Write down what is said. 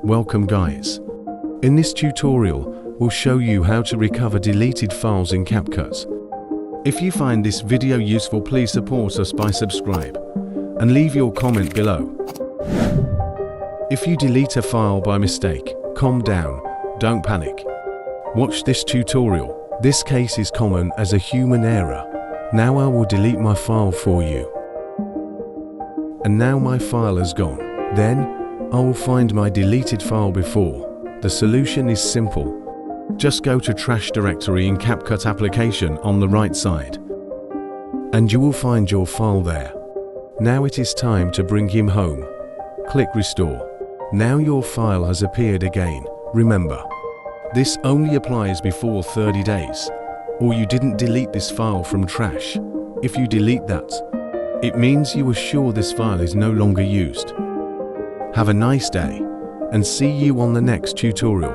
Welcome guys. In this tutorial, we'll show you how to recover deleted files in CapCut. If you find this video useful, please support us by subscribe and leave your comment below. If you delete a file by mistake, calm down, don't panic. Watch this tutorial. This case is common as a human error. Now I will delete my file for you. And now my file has gone. Then I will find my deleted file before. The solution is simple. Just go to Trash directory in CapCut application on the right side. And you will find your file there. Now it is time to bring him home. Click Restore. Now your file has appeared again. Remember, this only applies before 30 days. Or you didn't delete this file from Trash. If you delete that, it means you are sure this file is no longer used. Have a nice day, and see you on the next tutorial.